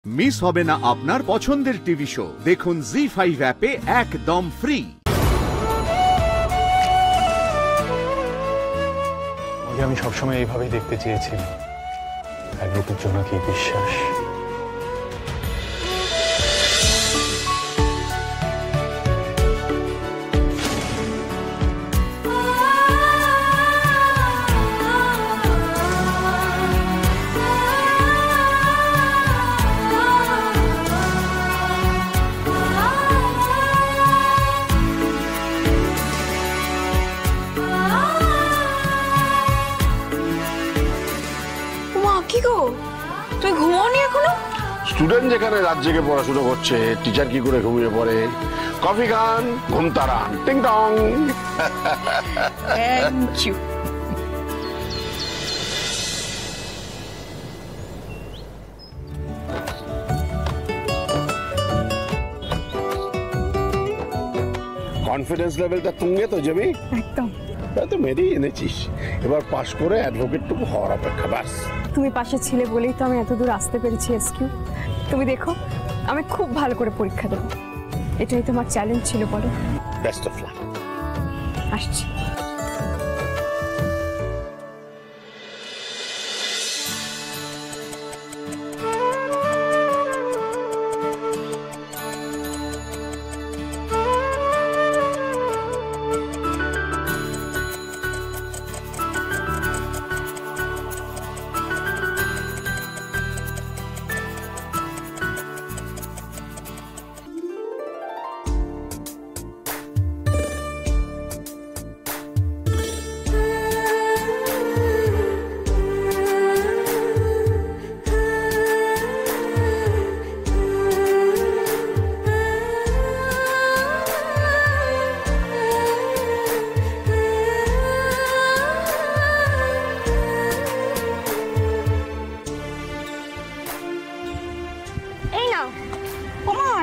Miss হবে না আপনার পছন্দের টিভি শো। দেখুন জি5 অ্যাপে একদম ফ্রি। আমি সবসময় এইভাবেই দেখতে চেয়েছিলাম। অ্যাডভোকেট জোনাকি বিশ্বাস। তুই ঘুমাওনি এখনো? স্টুডেন্ট যেখানে রাত জেগে পড়াশোনা করছে, টিচার কি করে ঘুমিয়ে পড়ে? কফি খান, ঘুম তাড়ান, টিং টং। Thank you. কনফিডেন্স লেভেলটা তুঙ্গে তো যাবি একদম। তো মেরেই এনেছিস, এবার পাশ করে অ্যাডভোকেটটুকু হওয়ার অপেক্ষা। বাস তুমি পাশে ছিলে বলেই তো আমি এত দূর আসতে পেরেছি এসকিউ। তুমি দেখো আমি খুব ভালো করে পরীক্ষা দেব, এটাই তোমার চ্যালেঞ্জ ছিল। বলো। Best of luck. আসছি।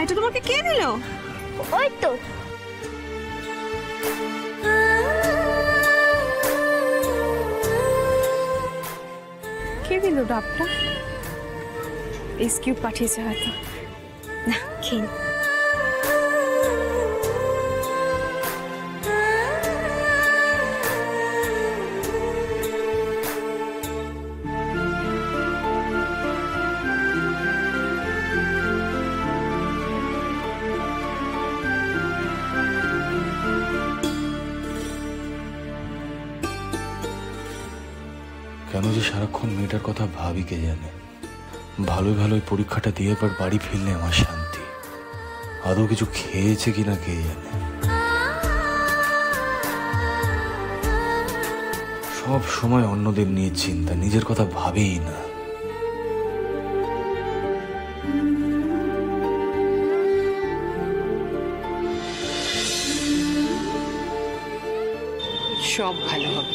এটা তোমাকে কে দিল? ওই তো কে দিল ডাবটা? এসকিউ পাঠিয়েছে হয়তো। না, খেয়ে কেন যে সারাক্ষণ মেয়েটার কথা ভাবি কে জানে। ভালোই ভালোই পরীক্ষাটা দিয়ে এবার বাড়ি ফিরলে আমার শান্তি। আদৌ কিছু খেয়েছে কিনা কে জানে। সব সময় অন্যদের নিয়ে চিন্তা, নিজের কথা ভাবেই না। সব ভালো হবে।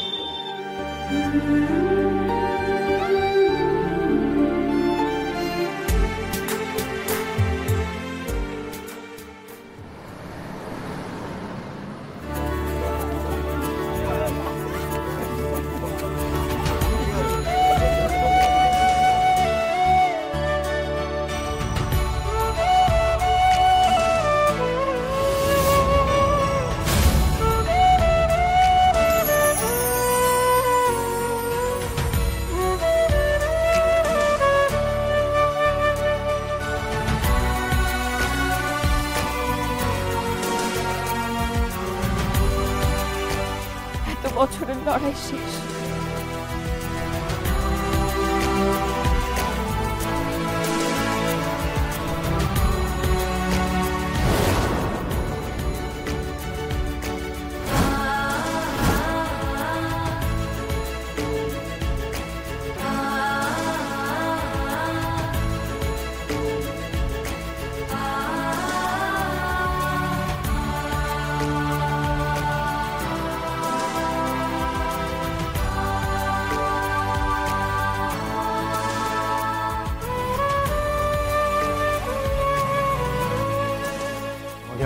বছরের লড়াই শেষ।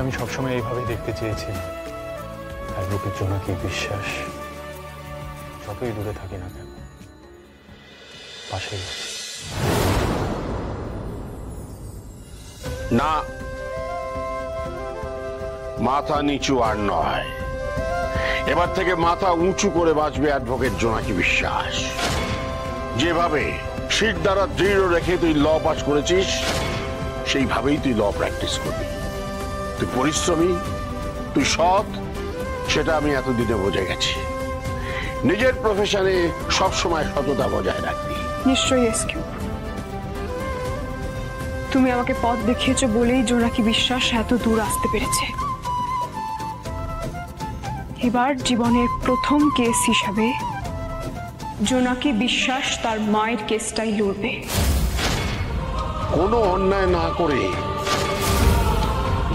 আমি সবসময় এইভাবেই দেখতে চেয়েছিলাম। অ্যাডভোকেট জোনাকি বিশ্বাস। যতই দূরে থাকি না কেন, পাশেই আছি। না, মাথা নিচু আর নয়, এবার থেকে মাথা উঁচু করে বাঁচবে অ্যাডভোকেট জোনাকি বিশ্বাস। যেভাবে শির দ্বারা দৃঢ় রেখে তুই ল পাস করেছিস, সেইভাবেই তুই ল প্র্যাকটিস করবি। তুই পরিশ্রমী, তুই সৎ, সেটা আমি এতদিনে বুঝে গেছি। নিজের প্রফেশনে সবসময় সততা বজায় রাখবি। নিশ্চয়ই এসকিউ, তুমি আমাকে পথ দেখিয়েছো বলেই জোনাকি বিশ্বাস এত দূর আসতে পেরেছে। এবার জীবনের প্রথম কেস হিসাবে জোনাকি বিশ্বাস তার মায়ের কেসটাই লড়বে। কোনো অন্যায় না করে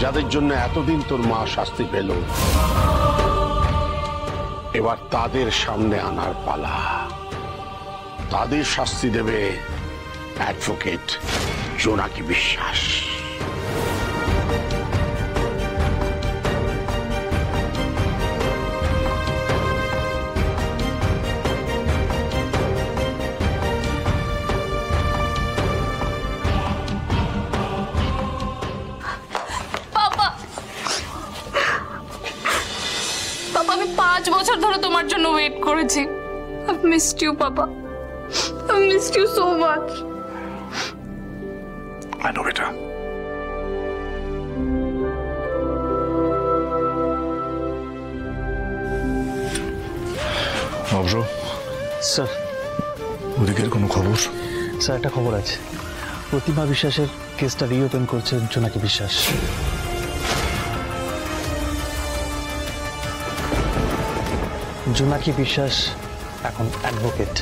যাদের জন্য এতদিন তোর মা শাস্তি পেল, এবার তাদের সামনে আনার পালা। তাদের শাস্তি দেবে অ্যাডভোকেট জোনাকি বিশ্বাস। আমি 5 বছর ধরে তোমার জন্য ওয়েট করেছি। I've missed you, Papa. I've missed you so much. I know, beta. অব্র, স্যার, ওদিকের কোনো খবর? স্যার একটা খবর আছে। প্রতিমা বিশ্বাসের কেসটা রিওপেন করছে জোনাকি বিশ্বাস। জোনাকি বিশ্বাস এখন অ্যাডভোকেট।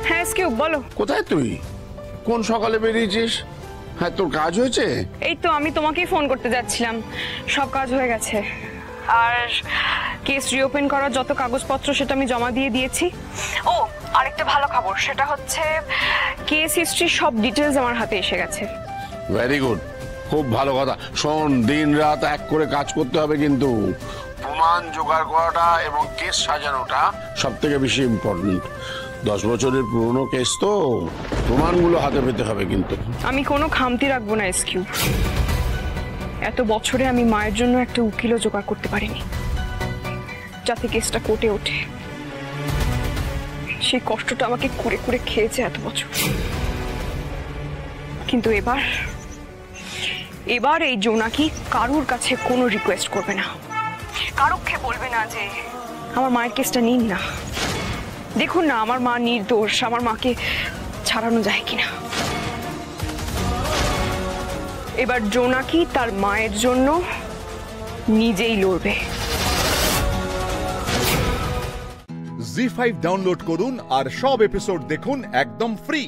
হ্যাঁ এসকিউ, বলো। কোথায় তুই? কোন সকালে বেরিয়েছিস? হ্যাঁ, তোর কাজ হয়েছে? এই তো আমি তোমাকেই ফোন করতে যাচ্ছিলাম, সব কাজ হয়ে গেছে। আর কেস রিওপেন করার যত কাগজপত্র সেটা আমি জমা দিয়ে দিয়েছি। ও, আরেকটা ভালো খবর, সেটা হচ্ছে কেস হিস্ট্রি সব ডিটেলস আমার হাতে এসে গেছে। ভেরি গুড, খুব ভালো কথা। শোন, দিন রাত এক করে কাজ করতে হবে, কিন্তু প্রমাণ জোগাড় করাটা এবং কেস সাজানোটা সব থেকে বেশি ইম্পর্টেন্ট। 10 বছরের পুরনো কেস তো, প্রমাণগুলো হাতে পেতে হবে। কিন্তু আমি কোনো খামতি রাখবো না এসকিউ। এত বছরে আমি মায়ের জন্য একটা উকিলও জোগাড় করতে পারিনি যাতে কেসটা কোর্টে ওঠে। সেই কষ্টটা আমাকে কুড়ে কুড়ে খেয়েছে এত বছর। কিন্তু এবার এই জোনাকি কারুর কাছে কোনো রিকোয়েস্ট করবে না, কারুকে বলবে না যে আমার মায়ের কেসটা নিন না। দেখুন না আমার মা নির্দোষ, আমার মাকে ছাড়ানো যায় কিনা। এবার জোনাকি তার মায়ের জন্য নিজেই লড়বে। জি5 ডাউনলোড করুন আর সব এপিসোড দেখুন একদম ফ্রি।